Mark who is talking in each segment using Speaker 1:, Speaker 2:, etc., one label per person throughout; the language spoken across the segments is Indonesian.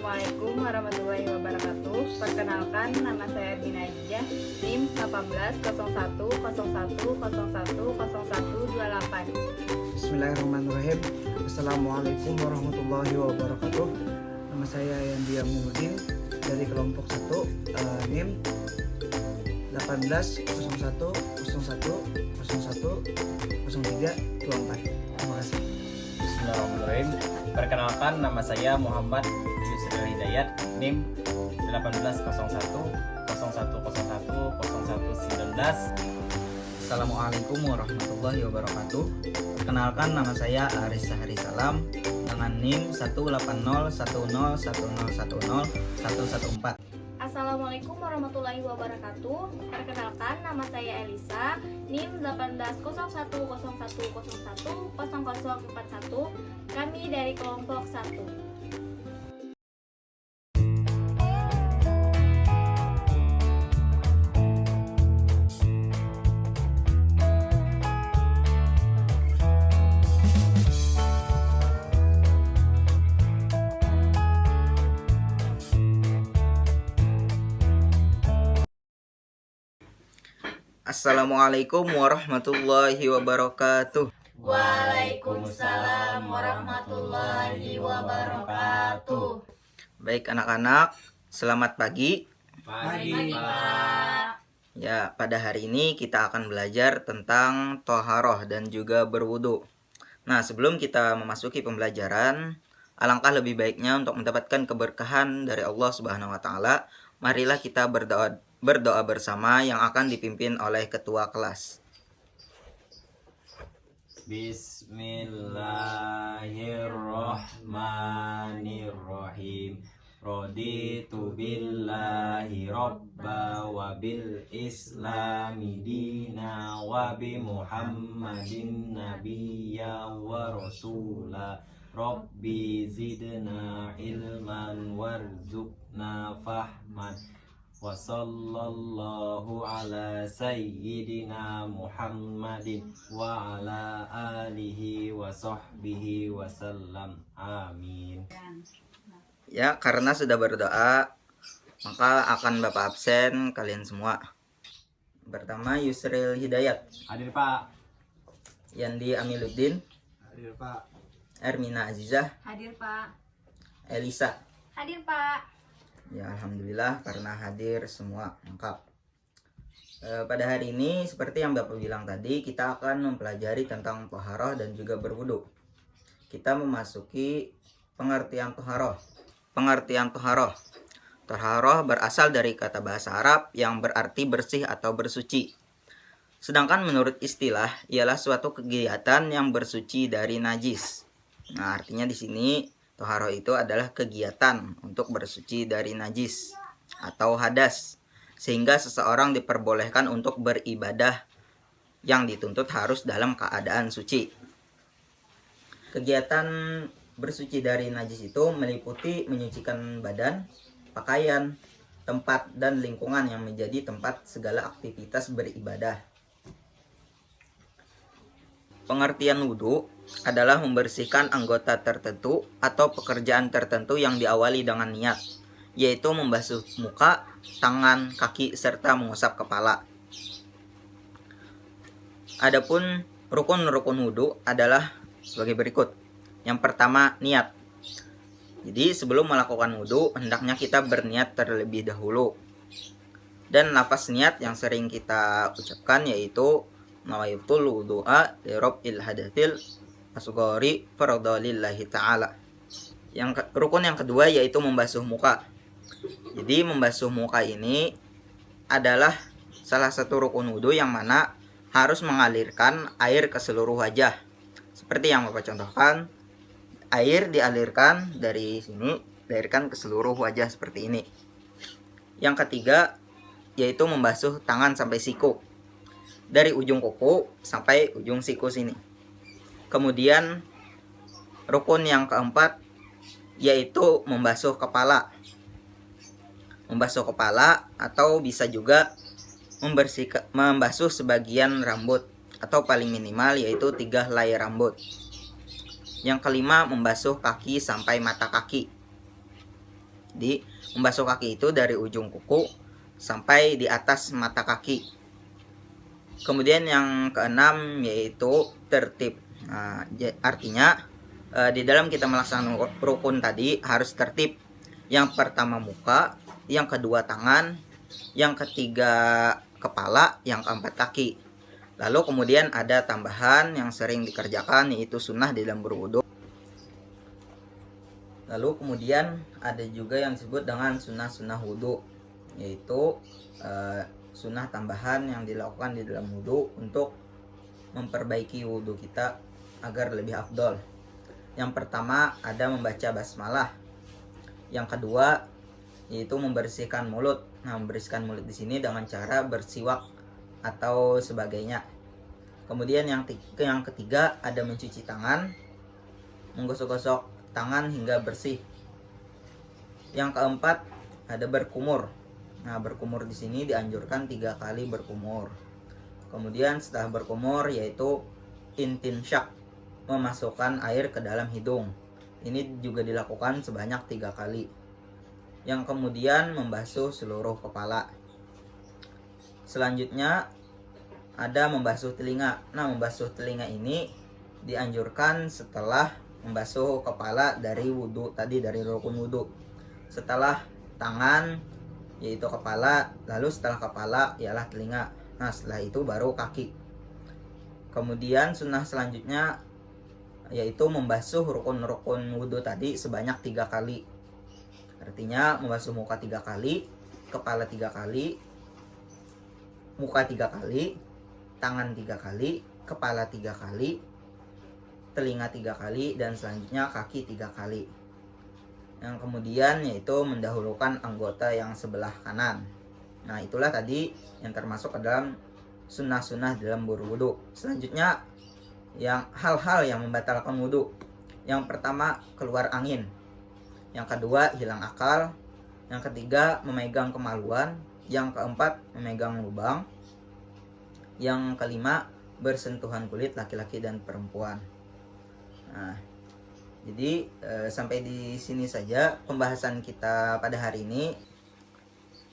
Speaker 1: Assalamualaikum warahmatullahi wabarakatuh. Perkenalkan, nama saya Ermina Ajijah, NIM 180101010128.
Speaker 2: Bismillahirrahmanirrahim. Assalamualaikum warahmatullahi wabarakatuh. Nama saya Yandi Aminuddin dari kelompok 1 NIM 180101010324. Terima kasih.
Speaker 3: Bismillahirrahmanirrahim. Perkenalkan, nama saya Muhammad Yusril Hidayat, NIM 180101010119.
Speaker 4: Assalamualaikum warahmatullahi wabarakatuh. Perkenalkan, nama saya Aris Sahari Salam dengan NIM 18010101014.
Speaker 5: Assalamualaikum warahmatullahi wabarakatuh. Perkenalkan, nama saya Elisa, NIM 180101010041. Kami dari kelompok 1.
Speaker 4: Assalamualaikum warahmatullahi wabarakatuh.
Speaker 5: Waalaikumsalam warahmatullahi wabarakatuh.
Speaker 4: Baik anak-anak, selamat pagi.
Speaker 3: Pagi.
Speaker 4: Ya, pada hari ini kita akan belajar tentang toharoh dan juga berwudu. Nah, sebelum kita memasuki pembelajaran, alangkah lebih baiknya untuk mendapatkan keberkahan dari Allah Subhanahu wa taala, marilah kita berdoa bersama yang akan dipimpin oleh ketua kelas.
Speaker 3: Bismillahirrahmanirrahim. Raditu billahi robba wa bil islami dina wa bi muhammadin nabiyya wa rasula. Rabbi zidna ilman warzuqna fahman. Wa sallallahu ala sayyidina Muhammadin wa ala alihi wa sahbihi wa sallam. Amin.
Speaker 4: Ya, karena sudah berdoa, maka akan Bapak absen kalian semua. Pertama, Yusril Hidayat,
Speaker 3: Hadir Pak.
Speaker 4: Yandi Amiluddin,
Speaker 2: Hadir Pak.
Speaker 4: Ermina Azizah,
Speaker 1: Hadir Pak.
Speaker 4: Elisa.
Speaker 5: Hadir Pak.
Speaker 4: Ya, alhamdulillah karena hadir semua lengkap. Pada hari ini seperti yang Bapak bilang tadi, kita akan mempelajari tentang toharoh dan juga berwudu. Kita memasuki pengertian toharoh. Pengertian toharoh. Toharoh berasal dari kata bahasa Arab yang berarti bersih atau bersuci. Sedangkan menurut istilah ialah suatu kegiatan yang bersuci dari najis. Nah, artinya di sini toharoh itu adalah kegiatan untuk bersuci dari najis atau hadas, sehingga seseorang diperbolehkan untuk beribadah yang dituntut harus dalam keadaan suci. Kegiatan bersuci dari najis itu meliputi menyucikan badan, pakaian, tempat, dan lingkungan yang menjadi tempat segala aktivitas beribadah. Pengertian wudu adalah membersihkan anggota tertentu atau pekerjaan tertentu yang diawali dengan niat, yaitu membasuh muka, tangan, kaki, serta mengusap kepala. Adapun rukun-rukun wudu adalah sebagai berikut. Yang pertama, niat. Jadi sebelum melakukan wudu, hendaknya kita berniat terlebih dahulu. Dan lafaz niat yang sering kita ucapkan yaitu nawaitul wudu'a li rabbil hadatil asghari fardhalillahi ta'ala. Rukun yang kedua yaitu membasuh muka. Jadi membasuh muka ini adalah salah satu rukun wudu yang mana harus mengalirkan air ke seluruh wajah. Seperti yang Bapak contohkan, air dialirkan dari sini, dialirkan ke seluruh wajah seperti ini. Yang ketiga yaitu membasuh tangan sampai siku, dari ujung kuku sampai ujung siku sini. Kemudian rukun yang keempat yaitu membasuh kepala. Membasuh kepala atau bisa juga membasuh sebagian rambut atau paling minimal yaitu 3 helai rambut. Yang kelima, membasuh kaki sampai mata kaki. Jadi membasuh kaki itu dari ujung kuku sampai di atas mata kaki. Kemudian yang keenam yaitu tertib. Nah, artinya di dalam kita melaksanakan rukun tadi harus tertib. Yang pertama muka, yang kedua tangan, yang ketiga kepala, yang keempat kaki. Lalu kemudian ada tambahan yang sering dikerjakan yaitu sunnah di dalam berwudu. Lalu kemudian ada juga yang disebut dengan sunnah-sunnah wudu, yaitu sunnah tambahan yang dilakukan di dalam wudu untuk memperbaiki wudu kita agar lebih afdol. Yang pertama ada membaca basmalah. Yang kedua yaitu membersihkan mulut. Nah, membersihkan mulut di sini dengan cara bersiwak atau sebagainya. Kemudian yang ketiga ada mencuci tangan, menggosok-gosok tangan hingga bersih. Yang keempat ada berkumur. Nah, berkumur di sini dianjurkan 3 kali berkumur. Kemudian setelah berkumur yaitu intinsyak, memasukkan air ke dalam hidung. Ini juga dilakukan sebanyak 3 kali. Yang kemudian membasuh seluruh kepala. Selanjutnya ada membasuh telinga. Nah, membasuh telinga ini dianjurkan setelah membasuh kepala dari wudhu tadi, dari rukun wudhu. Setelah tangan yaitu kepala, lalu setelah kepala ialah telinga. Nah, setelah itu baru kaki. Kemudian sunnah selanjutnya yaitu membasuh rukun-rukun wudhu tadi sebanyak 3 kali. Artinya membasuh muka 3 kali, kepala 3 kali, muka 3 kali, tangan 3 kali, kepala 3 kali, telinga 3 kali, dan selanjutnya kaki 3 kali. Yang kemudian yaitu mendahulukan anggota yang sebelah kanan. Nah, itulah tadi yang termasuk ke dalam sunnah-sunnah dalam berwudu. Selanjutnya yang hal-hal yang membatalkan wudu. Yang pertama keluar angin. Yang kedua hilang akal. Yang ketiga memegang kemaluan. Yang keempat memegang lubang. Yang kelima bersentuhan kulit laki-laki dan perempuan. Nah, jadi sampai di sini saja pembahasan kita pada hari ini.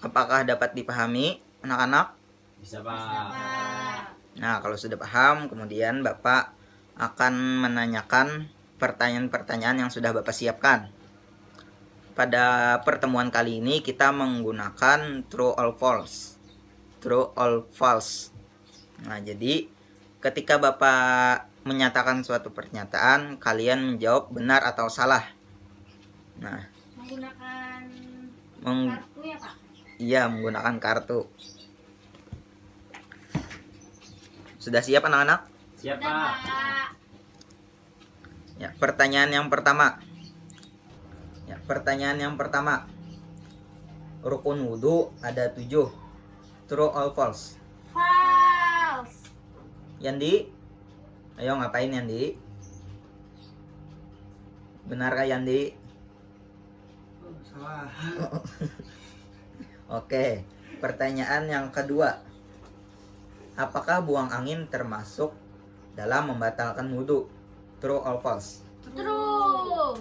Speaker 4: Apakah dapat dipahami anak-anak?
Speaker 3: Bisa, Pak.
Speaker 4: Nah, kalau sudah paham, kemudian Bapak akan menanyakan pertanyaan-pertanyaan yang sudah Bapak siapkan. Pada pertemuan kali ini kita menggunakan true or false. True or false. Nah, jadi ketika Bapak menyatakan suatu pernyataan, kalian menjawab benar atau salah. Nah,
Speaker 5: Menggunakan kartu ya, Pak?
Speaker 4: Iya, menggunakan kartu. Sudah siap anak-anak?
Speaker 3: Siap,
Speaker 5: Udah,
Speaker 3: Pak.
Speaker 5: Pak.
Speaker 4: Ya, pertanyaan yang pertama. Rukun wudhu ada 7. True or false?
Speaker 5: False.
Speaker 4: Yandi? Ayo ngapain Yandi? Benarkah Yandi?
Speaker 2: Salah.
Speaker 4: Oke, pertanyaan yang kedua. Apakah buang angin termasuk dalam membatalkan wudhu? True or false?
Speaker 5: True.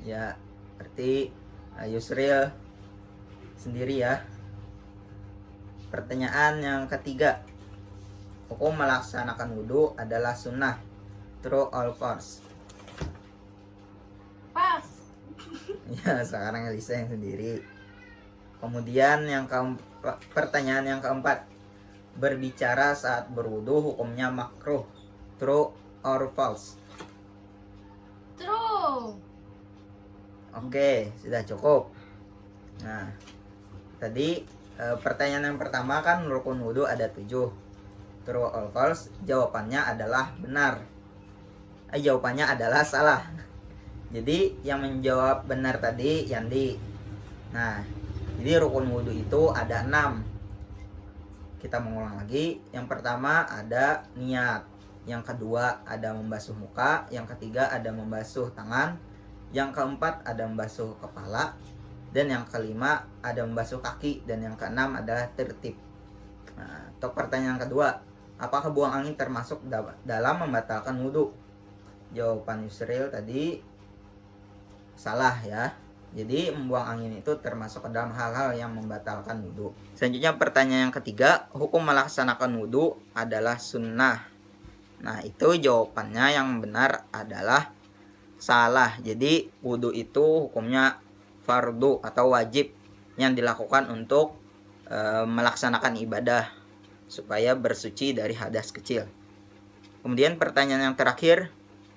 Speaker 4: Ya, berarti Yusril sendiri ya. Pertanyaan yang ketiga. Hukum melaksanakan wudhu adalah sunnah. True or false?
Speaker 5: False.
Speaker 4: Ya, sekarang Elisa yang sendiri. Kemudian pertanyaan yang keempat. Berbicara saat berwudhu hukumnya makruh. True or false?
Speaker 5: True.
Speaker 4: Oke, sudah cukup. Nah, tadi pertanyaan yang pertama kan rukun wudhu ada 7. True or false? Jawabannya adalah benar. Jawabannya adalah salah. Jadi yang menjawab benar tadi Yandi. Nah, jadi rukun wudhu itu ada 6. Kita mengulang lagi. Yang pertama ada niat. Yang kedua ada membasuh muka. Yang ketiga ada membasuh tangan. Yang keempat ada membasuh kepala. Dan yang kelima ada membasuh kaki. Dan yang keenam adalah tertib. Nah, untuk pertanyaan kedua, apakah buang angin termasuk dalam membatalkan wudhu? Jawaban Yusril tadi salah ya. Jadi membuang angin itu termasuk ke dalam hal-hal yang membatalkan wudhu. Selanjutnya pertanyaan yang ketiga, hukum melaksanakan wudhu adalah sunnah. Nah itu jawabannya yang benar adalah salah. Jadi wudhu itu hukumnya fardu atau wajib yang dilakukan untuk melaksanakan ibadah supaya bersuci dari hadas kecil. Kemudian pertanyaan yang terakhir,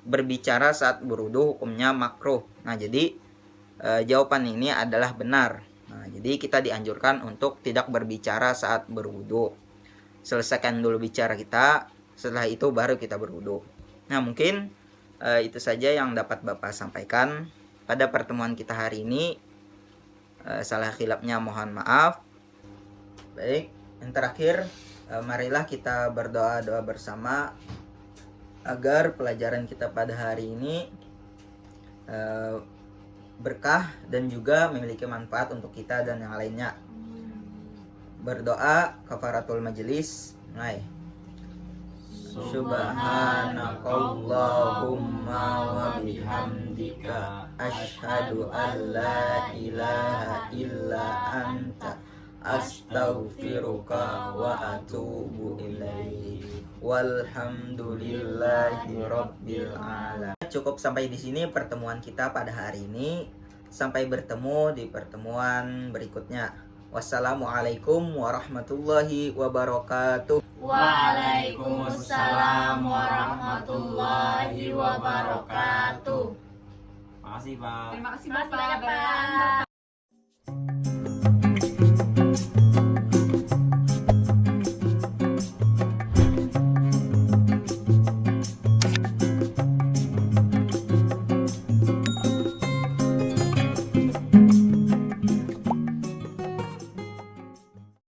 Speaker 4: berbicara saat berwudu hukumnya makruh. Nah jadi jawaban ini adalah benar. Nah jadi kita dianjurkan untuk tidak berbicara saat berwudu. Selesaikan dulu bicara kita, setelah itu baru kita berwudu. Nah mungkin itu saja yang dapat Bapak sampaikan pada pertemuan kita hari ini. Salah khilafnya mohon maaf. Baik, yang terakhir marilah kita berdoa-doa bersama agar pelajaran kita pada hari ini berkah dan juga memiliki manfaat untuk kita dan yang lainnya. Berdoa kafaratul majelis. Mulai. Subhanakallahumma wa bihamdika asyhadu an la ilaha illa anta astaghfiruka wa atubu ilaik. Walhamdulillahi rabbil alamin. Cukup sampai di sini pertemuan kita pada hari ini. Sampai bertemu di pertemuan berikutnya. Wassalamualaikum warahmatullahi wabarakatuh.
Speaker 5: Waalaikumsalam warahmatullahi wabarakatuh.
Speaker 3: Makasih Pak.
Speaker 1: Terima kasih
Speaker 5: Makasih
Speaker 1: Bapak.
Speaker 5: banyak, Pak.